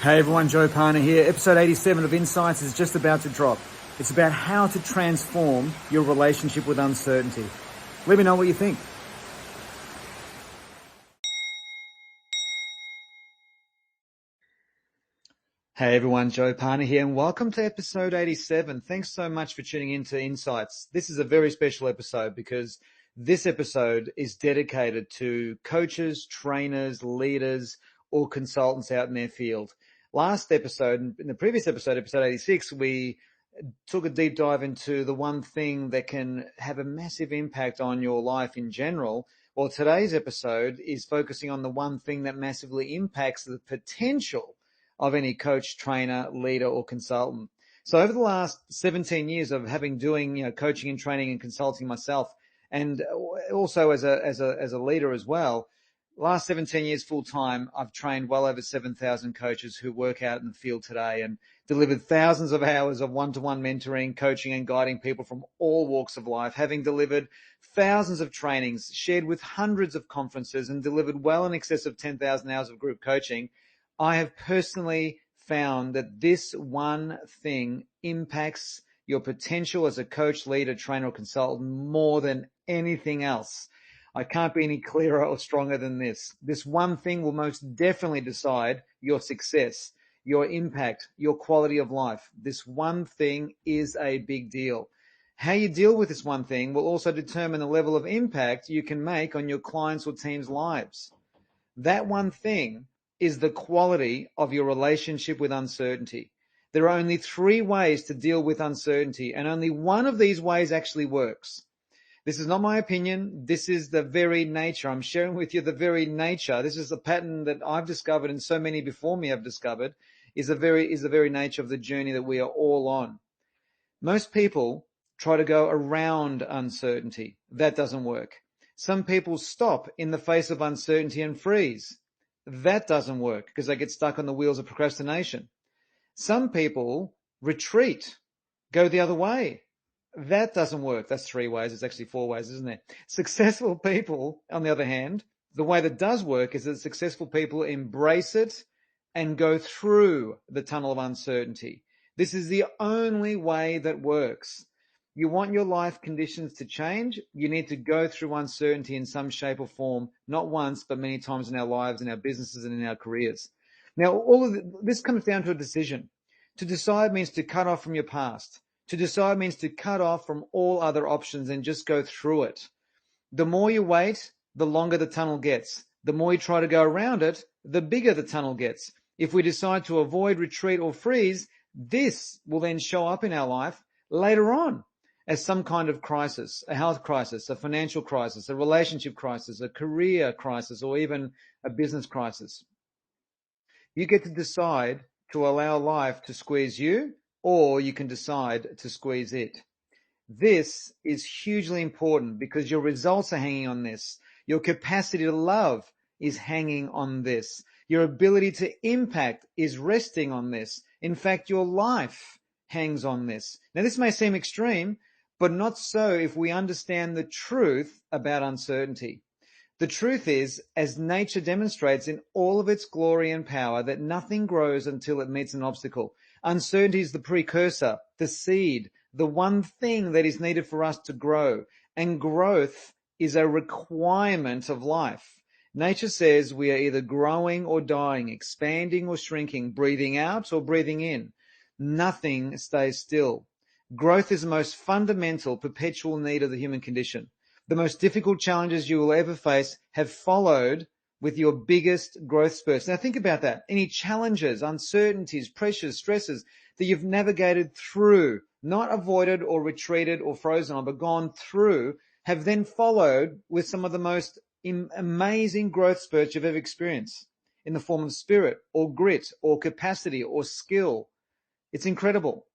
Hey everyone, Joe Parner here. Episode 87 of Insights is just about to drop. It's about how to transform your relationship with uncertainty. Let me know what you think. Hey everyone, Joe Parner here, and welcome to episode 87. Thanks so much for tuning in to Insights. This is a very special episode because this episode is dedicated to coaches, trainers, leaders, or consultants out in their field. Last episode, in the previous episode, episode 86, we took a deep dive into the one thing that can have a massive impact on your life in general. Well, today's episode is focusing on the one thing that massively impacts the potential of any coach, trainer, leader, or consultant. So over the last 17 years of doing coaching and training and consulting myself, and also as a leader as well, last 17 years full time, I've trained well over 7,000 coaches who work out in the field today and delivered thousands of hours of one-to-one mentoring, coaching, and guiding people from all walks of life, having delivered thousands of trainings, shared with hundreds of conferences, and delivered well in excess of 10,000 hours of group coaching. I have personally found that this one thing impacts your potential as a coach, leader, trainer, or consultant more than anything else. I can't be any clearer or stronger than this. This one thing will most definitely decide your success, your impact, your quality of life. This one thing is a big deal. How you deal with this one thing will also determine the level of impact you can make on your clients' or team's lives. That one thing is the quality of your relationship with uncertainty. There are only 3 ways to deal with uncertainty, and only one of these ways actually works. This is not my opinion. This is the very nature. I'm sharing with you the very nature. This is the pattern that I've discovered, and so many before me have discovered, is the very nature of the journey that we are all on. Most people try to go around uncertainty. That doesn't work. Some people stop in the face of uncertainty and freeze. That doesn't work because they get stuck on the wheels of procrastination. Some people retreat, go the other way. That doesn't work. That's 3 ways. It's actually 4 ways, isn't it? Successful people, on the other hand, the way that does work is that successful people embrace it and go through the tunnel of uncertainty. This is the only way that works. You want your life conditions to change, you need to go through uncertainty in some shape or form, not once, but many times in our lives, in our businesses, and in our careers. Now, all of this comes down to a decision. To decide means to cut off from your past. To decide means to cut off from all other options and just go through it. The more you wait, the longer the tunnel gets. The more you try to go around it, the bigger the tunnel gets. If we decide to avoid, retreat, or freeze, this will then show up in our life later on as some kind of crisis, a health crisis, a financial crisis, a relationship crisis, a career crisis, or even a business crisis. You get to decide to allow life to squeeze you, or you can decide to squeeze it. This is hugely important because your results are hanging on this. Your capacity to love is hanging on this. Your ability to impact is resting on this. In fact, your life hangs on this. Now, this may seem extreme, but not so if we understand the truth about uncertainty. The truth is, as nature demonstrates in all of its glory and power, that nothing grows until it meets an obstacle. Uncertainty is the precursor, the seed, the one thing that is needed for us to grow. And growth is a requirement of life. Nature says we are either growing or dying, expanding or shrinking, breathing out or breathing in. Nothing stays still. Growth is the most fundamental, perpetual need of the human condition. The most difficult challenges you will ever face have followed with your biggest growth spurts. Now think about that. Any challenges, uncertainties, pressures, stresses that you've navigated through, not avoided or retreated or frozen on, but gone through, have then followed with some of the most amazing growth spurts you've ever experienced in the form of spirit or grit or capacity or skill. It's incredible.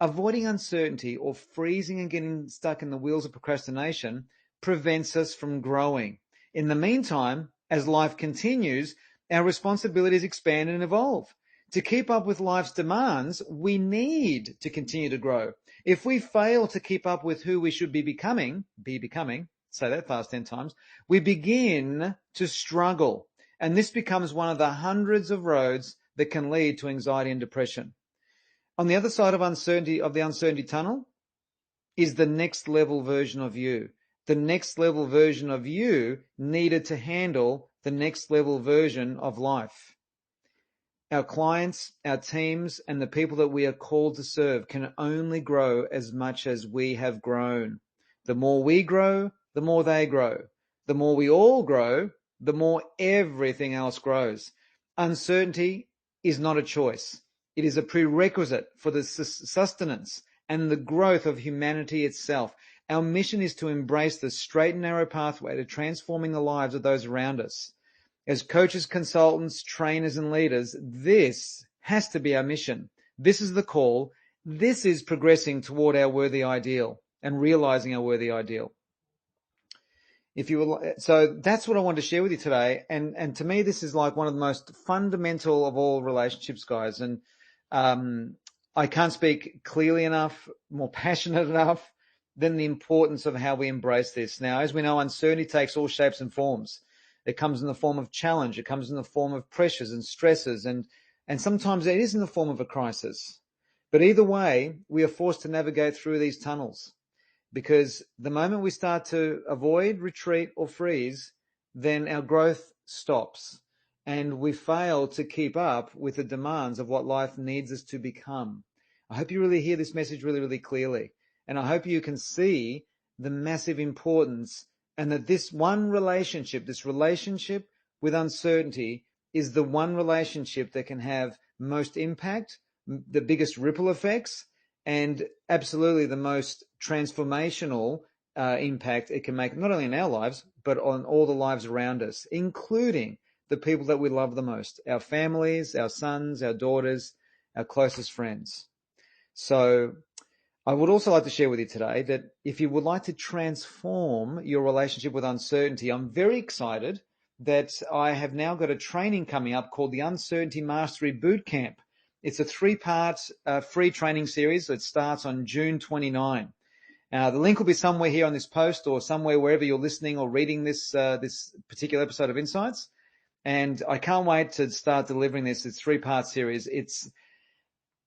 Avoiding uncertainty or freezing and getting stuck in the wheels of procrastination prevents us from growing. In the meantime, as life continues, our responsibilities expand and evolve. To keep up with life's demands, we need to continue to grow. If we fail to keep up with who we should be becoming, say that fast 10 times, we begin to struggle. And this becomes one of the hundreds of roads that can lead to anxiety and depression. On the other side of the uncertainty tunnel, is the next level version of you. The next level version of you needed to handle the next level version of life. Our clients, our teams, and the people that we are called to serve can only grow as much as we have grown. The more we grow, the more they grow. The more we all grow, the more everything else grows. Uncertainty is not a choice. It is a prerequisite for the sustenance and the growth of humanity itself. Our mission is to embrace the straight and narrow pathway to transforming the lives of those around us. As coaches, consultants, trainers, and leaders, this has to be our mission. This is the call. This is progressing toward our worthy ideal and realizing our worthy ideal. So that's what I wanted to share with you today. And to me, this is like one of the most fundamental of all relationships, guys. And I can't speak clearly enough, more passionate enough than the importance of how we embrace this. Now, as we know, uncertainty takes all shapes and forms. It comes in the form of challenge. It comes in the form of pressures and stresses. And sometimes it is in the form of a crisis. But either way, we are forced to navigate through these tunnels. Because the moment we start to avoid, retreat, or freeze, then our growth stops and we fail to keep up with the demands of what life needs us to become. I hope you really hear this message really, really clearly. And I hope you can see the massive importance and that this relationship with uncertainty is the one relationship that can have most impact, the biggest ripple effects, and absolutely the most transformational impact it can make, not only in our lives, but on all the lives around us, including the people that we love the most, our families, our sons, our daughters, our closest friends. So I would also like to share with you today that if you would like to transform your relationship with uncertainty, I'm very excited that I have now got a training coming up called the Uncertainty Mastery Bootcamp. It's a 3-part free training series that starts on June 29. The link will be somewhere here on this post or somewhere wherever you're listening or reading this particular episode of Insights. And I can't wait to start delivering this 3-part series.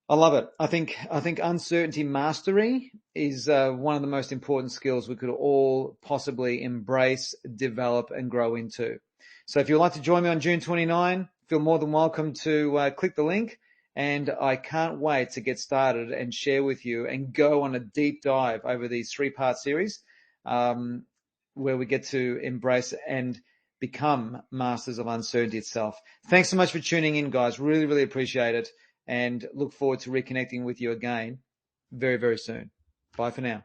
I love it. I think uncertainty mastery is one of the most important skills we could all possibly embrace, develop, and grow into. So if you'd like to join me on June 29, feel more than welcome to click the link. And I can't wait to get started and share with you and go on a deep dive over these 3-part series where we get to embrace and become masters of uncertainty itself. Thanks so much for tuning in, guys. Really, really appreciate it and look forward to reconnecting with you again very, very soon. Bye for now.